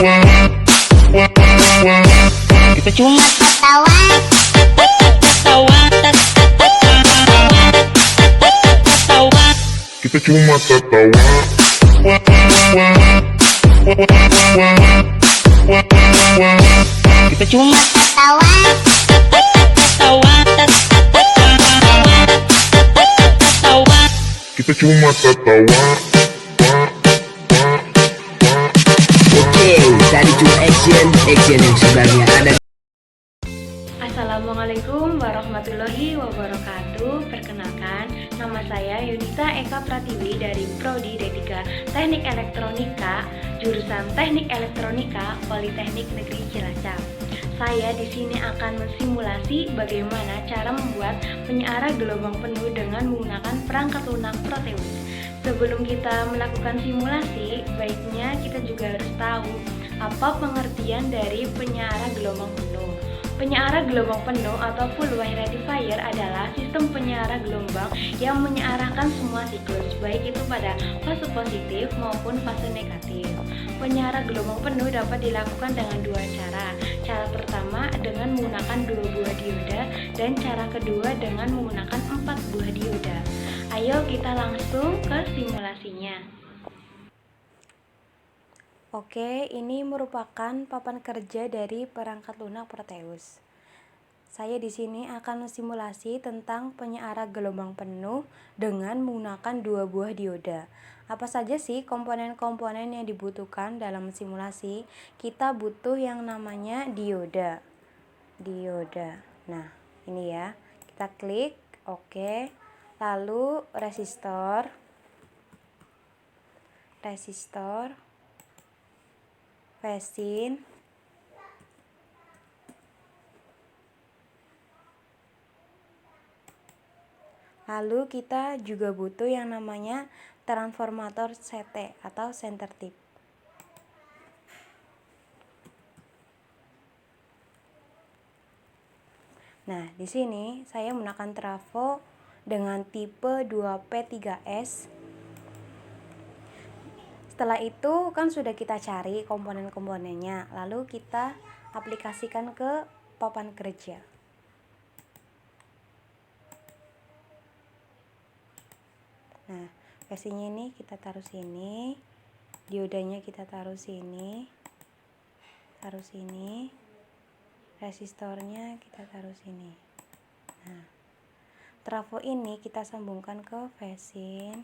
Kita cuma tertawa, kita cuma tertawa. Kita cuma tertawa, kita cuma tertawa. Oke, tadi cuma action yang sebenarnya ada. Assalamualaikum warahmatullahi wabarakatuh. Perkenalkan, nama saya Yunita Eka Pratiwi dari Prodi D3 Teknik Elektronika, jurusan Teknik Elektronika Politeknik Negeri Cilacap. Saya di sini akan mensimulasi bagaimana cara membuat penyearah gelombang penuh dengan menggunakan perangkat lunak Proteus. Sebelum kita melakukan simulasi, baiknya kita juga harus tahu apa pengertian dari penyearah gelombang penuh. Penyearah gelombang penuh atau full wave rectifier adalah sistem penyearah gelombang yang menyearahkan semua siklus, baik itu pada fase positif maupun fase negatif. Penyearah gelombang penuh dapat dilakukan dengan dua cara. Cara pertama dengan menggunakan 2 buah dioda dan cara kedua dengan menggunakan 4 buah dioda. Ayo kita langsung ke simulasinya. Oke, ini merupakan papan kerja dari perangkat lunak Proteus. Saya di sini akan mensimulasi tentang penyearah gelombang penuh dengan menggunakan 2 buah dioda. Apa saja sih komponen-komponen yang dibutuhkan dalam simulasi? Kita butuh yang namanya dioda. Nah, ini ya. Kita klik, oke. Lalu resistor. Resin, lalu kita juga butuh yang namanya transformator CT atau center tip. Nah, di sini saya menggunakan trafo dengan tipe 2P3S. Setelah itu kan sudah kita cari komponen-komponennya, lalu kita aplikasikan ke papan kerja. Nah, versinya ini kita taruh sini, diodanya kita taruh sini, resistornya kita taruh sini. Nah, trafo ini kita sambungkan ke vesin.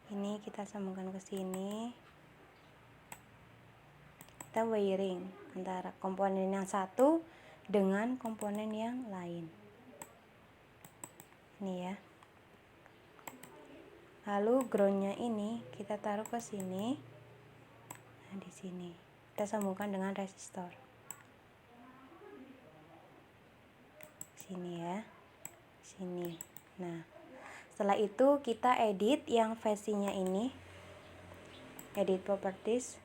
Ini kita sambungkan ke sini. Kita wiring antara komponen yang satu dengan komponen yang lain. Ini ya. Lalu groundnya ini kita taruh ke sini. Nah, di sini kita sambungkan dengan resistor. Sini ya. Sini. Nah, setelah itu kita edit yang versinya ini, edit properties.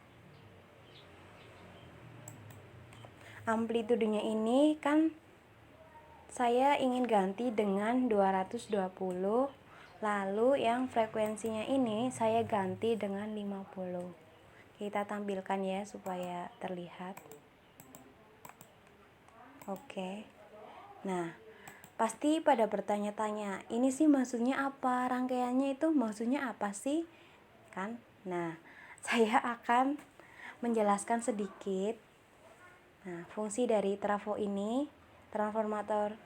Amplitudenya ini kan saya ingin ganti dengan 220, lalu yang frekuensinya ini saya ganti dengan 50. Kita tampilkan ya supaya terlihat. Oke. Nah, pasti pada bertanya-tanya, ini sih maksudnya apa? Rangkaiannya itu maksudnya apa sih? Kan? Nah, saya akan menjelaskan sedikit. Nah, fungsi dari trafo ini, transformator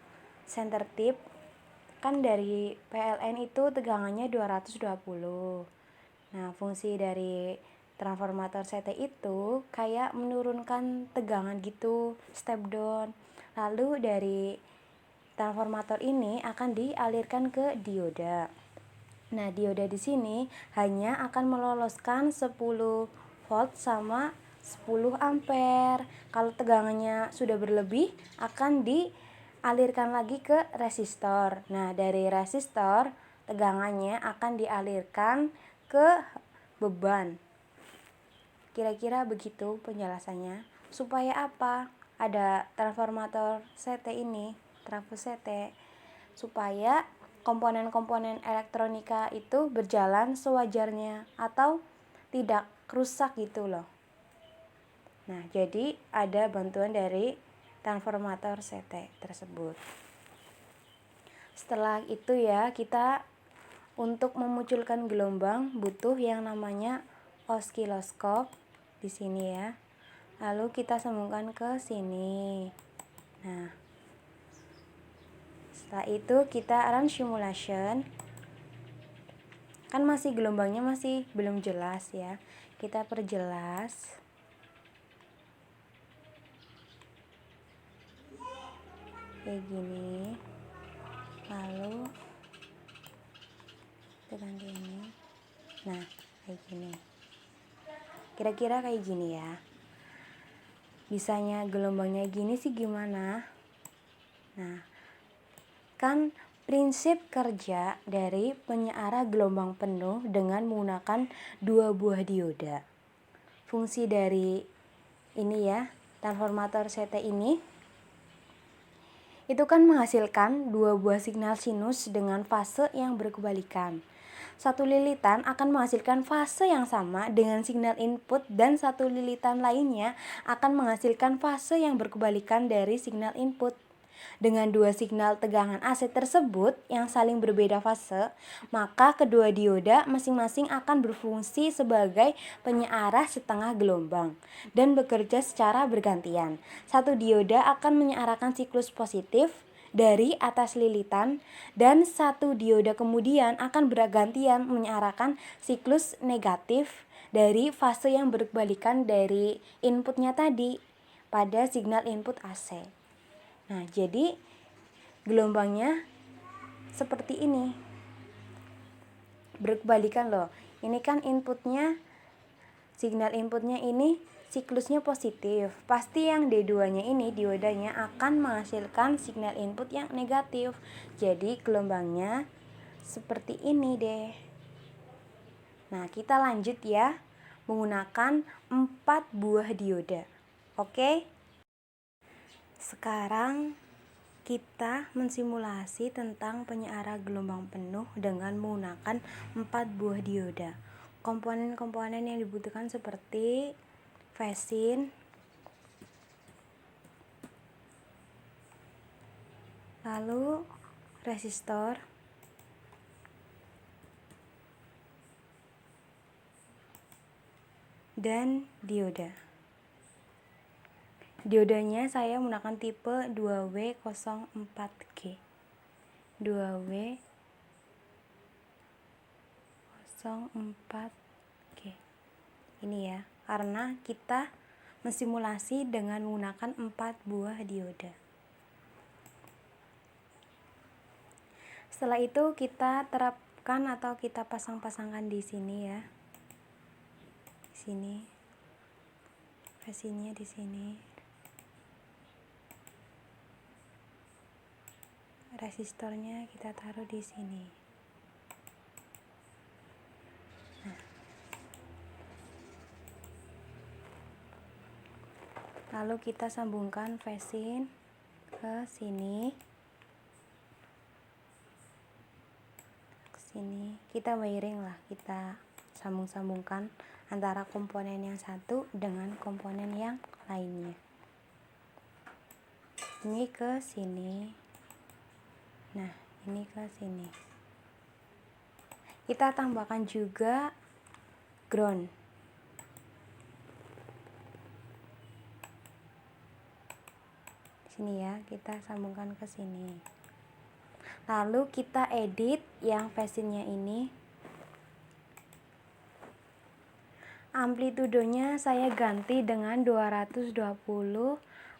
center tip, kan dari PLN itu tegangannya 220. Nah, fungsi dari transformator CT itu kayak menurunkan tegangan gitu, step down. Lalu dari transformator ini akan dialirkan ke dioda. Nah, dioda di sini hanya akan meloloskan 10 volt sama 10 ampere. Kalau tegangannya sudah berlebih akan dialirkan lagi ke resistor. Nah, dari resistor tegangannya akan dialirkan ke beban. Kira-kira begitu penjelasannya. Supaya apa? Ada transformator CT ini, trafo CT, supaya komponen-komponen elektronika itu berjalan sewajarnya atau tidak rusak gitu loh. Nah, jadi ada bantuan dari transformator CT tersebut. Setelah itu ya, kita untuk memunculkan gelombang butuh yang namanya osiloskop di sini ya. Lalu kita sambungkan ke sini. Nah, setelah itu kita run simulation. Kan masih gelombangnya masih belum jelas ya. Kita perjelas. Kayak gini. Lalu tekan ini. Nah, kayak gini. Kira-kira kayak gini ya. Bisanya gelombangnya gini sih gimana? Nah, kan prinsip kerja dari penyeara gelombang penuh dengan menggunakan 2 buah dioda. Fungsi dari ini ya, transformator CT ini itu kan menghasilkan 2 buah signal sinus dengan fase yang berkebalikan. Satu lilitan akan menghasilkan fase yang sama dengan signal input dan satu lilitan lainnya akan menghasilkan fase yang berkebalikan dari signal input. Dengan 2 signal tegangan AC tersebut yang saling berbeda fase, maka kedua dioda masing-masing akan berfungsi sebagai penyearah setengah gelombang dan bekerja secara bergantian. Satu dioda akan menyearahkan siklus positif dari atas lilitan dan satu dioda kemudian akan bergantian menyearahkan siklus negatif dari fase yang berbalikan dari inputnya tadi pada signal input AC. Nah, jadi gelombangnya seperti ini. Berkebalikan loh. Ini kan inputnya, signal inputnya ini siklusnya positif. Pasti yang D2-nya ini, diodanya akan menghasilkan signal input yang negatif. Jadi gelombangnya seperti ini deh. Nah, kita lanjut ya. Menggunakan 4 buah dioda. Oke? Sekarang kita mensimulasi tentang penyeara gelombang penuh dengan menggunakan 4 buah dioda. Komponen-komponen yang dibutuhkan seperti phase-in, lalu resistor, dan dioda. Diodanya saya menggunakan tipe 2W04G. 2W04G. Ini ya, karena kita mensimulasi dengan menggunakan 4 buah dioda. Setelah itu kita terapkan atau kita pasang-pasangkan di sini ya. Di sini. Phase-nya di sini. Resistornya kita taruh di sini. Nah. Lalu kita sambungkan phase-in ke sini. Ke sini. Kita wiring lah, kita sambung-sambungkan antara komponen yang satu dengan komponen yang lainnya. Ini ke sini. Nah, ini ke sini. Kita tambahkan juga ground. Sini ya, kita sambungkan ke sini. Lalu kita edit yang phase-nya ini. Amplitudenya saya ganti dengan 220,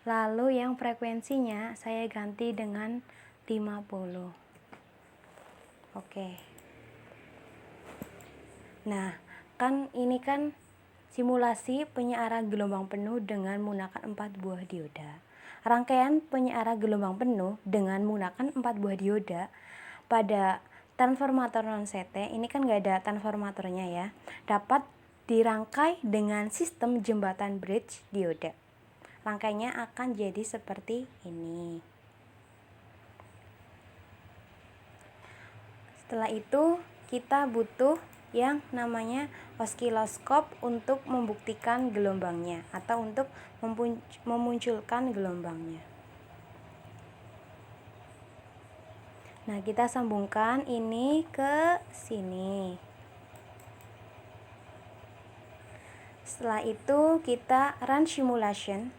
lalu yang frekuensinya saya ganti dengan 50. Oke. Nah, kan ini kan simulasi penyeara gelombang penuh dengan menggunakan 4 buah dioda. Rangkaian penyeara gelombang penuh dengan menggunakan 4 buah dioda pada transformator non-CT, ini kan nggak ada transformatornya ya, dapat dirangkai dengan sistem jembatan bridge dioda. Rangkainya akan jadi seperti ini. Setelah itu kita butuh yang namanya oskiloskop untuk membuktikan gelombangnya atau untuk memunculkan gelombangnya. Nah, kita sambungkan ini ke sini. Setelah itu kita run simulation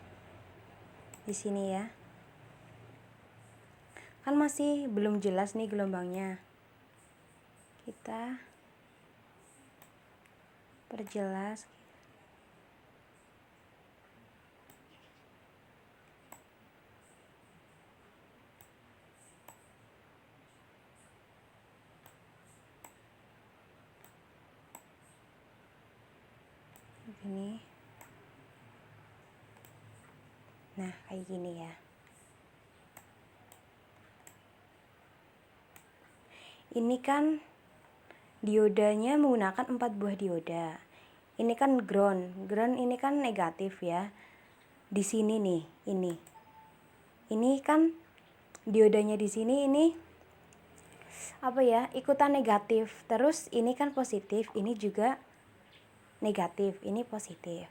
di sini ya. Kan masih belum jelas nih gelombangnya. Kita perjelas. Begini. Nah, kayak gini ya. Ini kan diodanya menggunakan 4 buah dioda. Ini kan ground. Ground ini kan negatif ya. Di sini nih, ini. Ini kan diodanya di sini ini ikutan negatif. Terus ini kan positif, ini juga negatif, ini positif.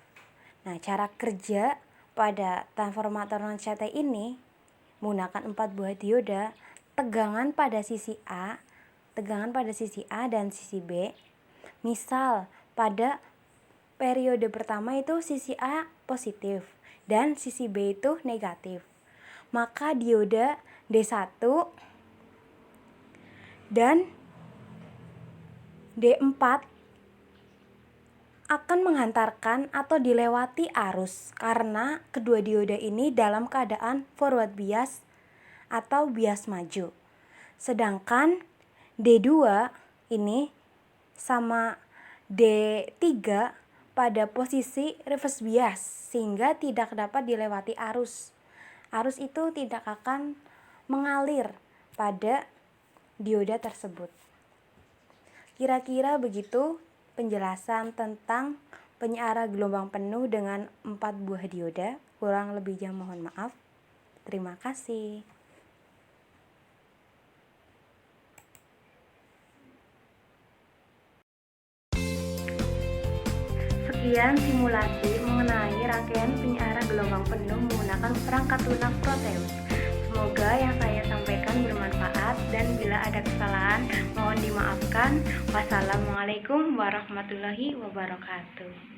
Nah, cara kerja pada transformator non CT ini menggunakan 4 buah dioda, tegangan pada sisi A dan sisi B. Misal pada periode pertama itu sisi A positif dan sisi B itu negatif. Maka dioda D1 dan D4 akan menghantarkan atau dilewati arus karena kedua dioda ini dalam keadaan forward bias atau bias maju. Sedangkan D2 ini sama D3 pada posisi reverse bias sehingga tidak dapat dilewati arus. Arus itu tidak akan mengalir pada dioda tersebut. Kira-kira begitu penjelasan tentang penyeara gelombang penuh dengan 4 buah dioda. Kurang lebihnya mohon maaf. Terima kasih. Sekian simulasi mengenai rangkaian penyeara gelombang penuh menggunakan perangkat lunak Proteus. Semoga yang saya sampaikan bermanfaat dan bila ada kesalahan mohon dimaafkan. Wassalamualaikum warahmatullahi wabarakatuh.